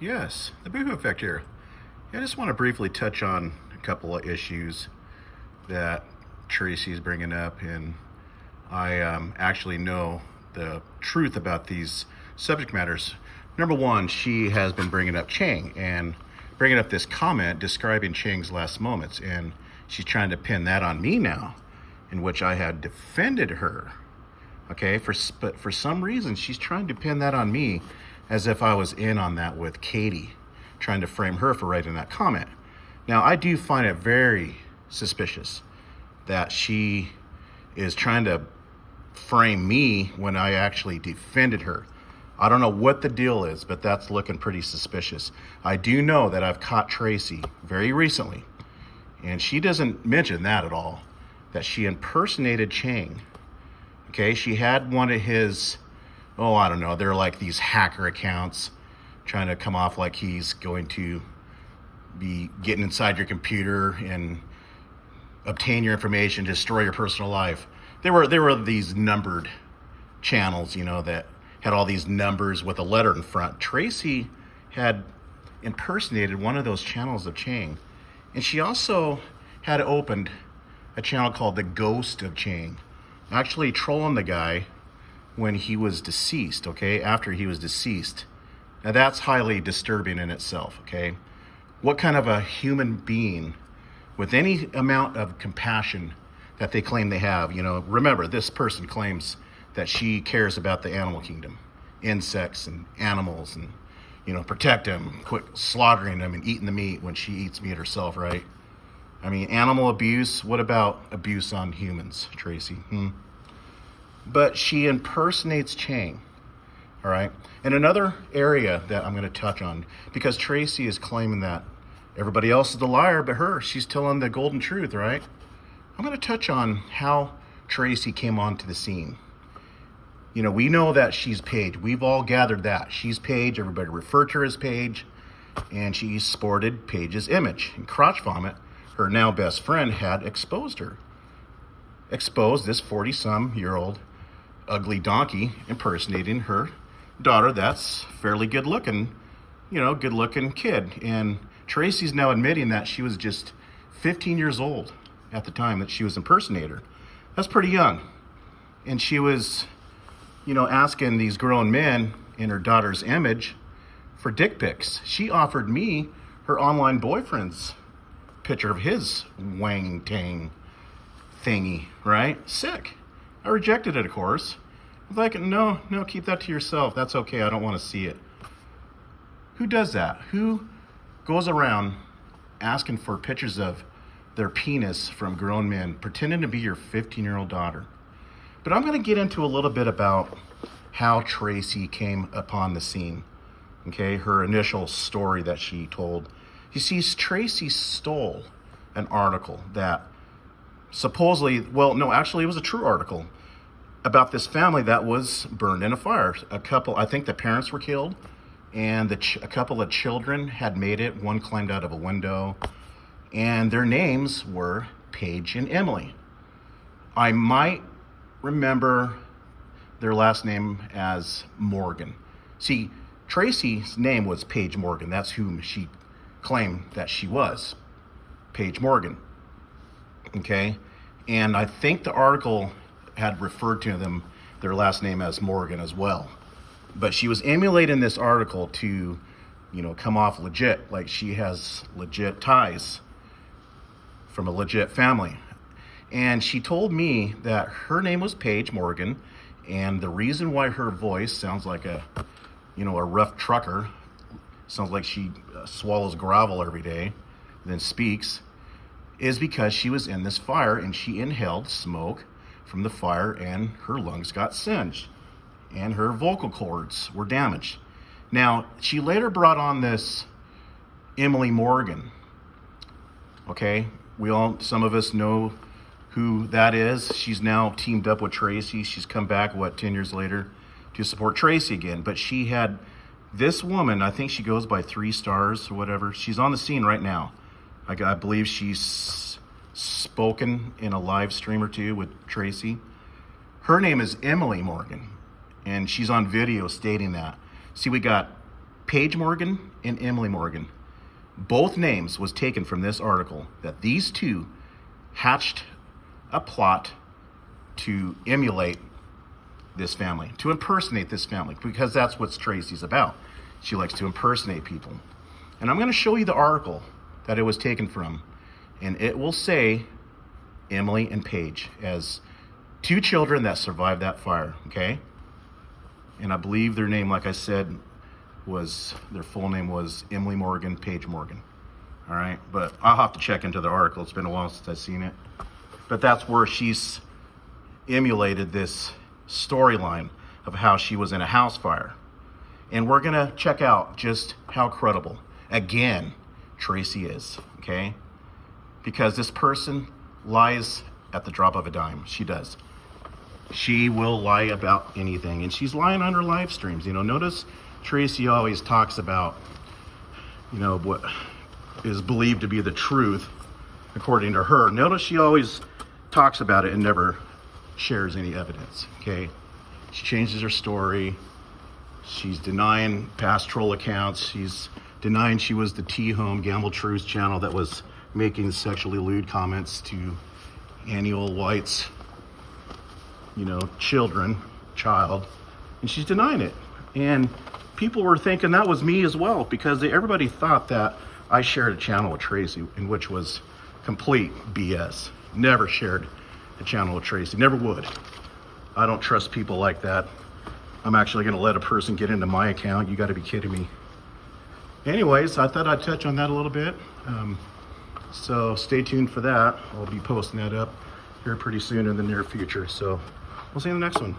Yes, the Boohoo Effect here. Yeah, I just want to briefly touch on a couple of issues that Tracy is bringing up, and I actually know the truth about these subject matters. Number one, she has been bringing up Chang and bringing up this comment describing Chang's last moments, and she's trying to pin that on me now, in which I had defended her. Okay, but for some reason, she's trying to pin that on me as if I was in on that with Katie, trying to frame her for writing that comment. Now, I do find it very suspicious that she is trying to frame me when I actually defended her. I don't know what the deal is, but that's looking pretty suspicious. I do know that I've caught Tracy very recently, and she doesn't mention that at all, that she impersonated Chang. Okay, she had one of his, I don't know, they're like these hacker accounts trying to come off like he's going to be getting inside your computer and obtain your information, destroy your personal life. There were these numbered channels, that had all these numbers with a letter in front. Tracy had impersonated one of those channels of Chang. And she also had opened a channel called The Ghost of Chang, actually trolling the guy when he was deceased, okay, after he was deceased. Now that's highly disturbing in itself, okay? What kind of a human being with any amount of compassion that they claim they have, remember, this person claims that she cares about the animal kingdom, insects and animals, and, protect them, quit slaughtering them and eating the meat when she eats meat herself, right? I mean, animal abuse, what about abuse on humans, Tracy? But she impersonates Chang, all right? And another area that I'm going to touch on, because Tracy is claiming that everybody else is the liar but her, she's telling the golden truth, right? I'm going to touch on how Tracy came onto the scene. We know that she's Paige. We've all gathered that. She's Paige. Everybody referred to her as Paige, and she sported Paige's image. And Crotch Vomit, her now best friend, had exposed her. Exposed this 40-some-year-old ugly donkey impersonating her daughter that's fairly good-looking, good-looking kid. And Tracy's now admitting that she was just 15 years old at the time that she was impersonating her. That's pretty young. And she was, asking these grown men in her daughter's image for dick pics. She offered me her online boyfriend's picture of his wang tang thingy, right? Sick. I rejected it, of course. I was like, no, keep that to yourself. That's okay. I don't want to see it. Who does that? Who goes around asking for pictures of their penis from grown men, pretending to be your 15-year-old daughter? But I'm going to get into a little bit about how Tracy came upon the scene, okay? Her initial story that she told. You see, Tracy stole an article that supposedly, actually it was a true article about this family that was burned in a fire. I think the parents were killed, and a couple of children had made it. One climbed out of a window, and their names were Paige and Emily. I might remember their last name as Morgan. See, Tracy's name was Paige Morgan. That's whom she claimed that she was, Paige Morgan. Okay? And I think the article had referred to their last name as Morgan as well. But she was emulating this article to, come off legit, like she has legit ties from a legit family. And she told me that her name was Paige Morgan, and the reason why her voice sounds like a rough trucker, sounds like she swallows gravel every day, then speaks, is because she was in this fire and she inhaled smoke from the fire and her lungs got singed and her vocal cords were damaged. Now, she later brought on this Emily Morgan. Okay, some of us know who that is. She's now teamed up with Tracy. She's come back, 10 years later, to support Tracy again. But she had this woman, I think she goes by 3 stars or whatever. She's on the scene right now. I believe she's spoken in a live stream or two with Tracy. Her name is Emily Morgan, and she's on video stating that. See, we got Paige Morgan and Emily Morgan. Both names was taken from this article, that these two hatched a plot to emulate this family, to impersonate this family, because that's what Tracy's about. She likes to impersonate people. And I'm going to show you the article that it was taken from, and it will say Emily and Paige as two children that survived that fire, okay? And I believe their name, like I said, their full name was Emily Morgan, Paige Morgan. All right, but I'll have to check into the article. It's been a while since I've seen it. But that's where she's emulated this storyline of how she was in a house fire. And we're gonna check out just how credible, again, Tracy is, okay? Because this person lies at the drop of a dime. She does. She will lie about anything, and she's lying on her live streams. Notice Tracy always talks about, what is believed to be the truth, according to her. Notice she always talks about it and never shares any evidence, okay? She changes her story. She's denying past troll accounts. She's denying she was the T-Home Gamble Truth channel that was making sexually lewd comments to Annual White's, child. And she's denying it. And people were thinking that was me as well, because everybody thought that I shared a channel with Tracy, in which was complete BS. Never shared a channel with Tracy. Never would. I don't trust people like that. I'm actually going to let a person get into my account. You got to be kidding me. Anyways, I thought I'd touch on that a little bit. So stay tuned for that. I'll be posting that up here pretty soon in the near future. So we'll see you in the next one.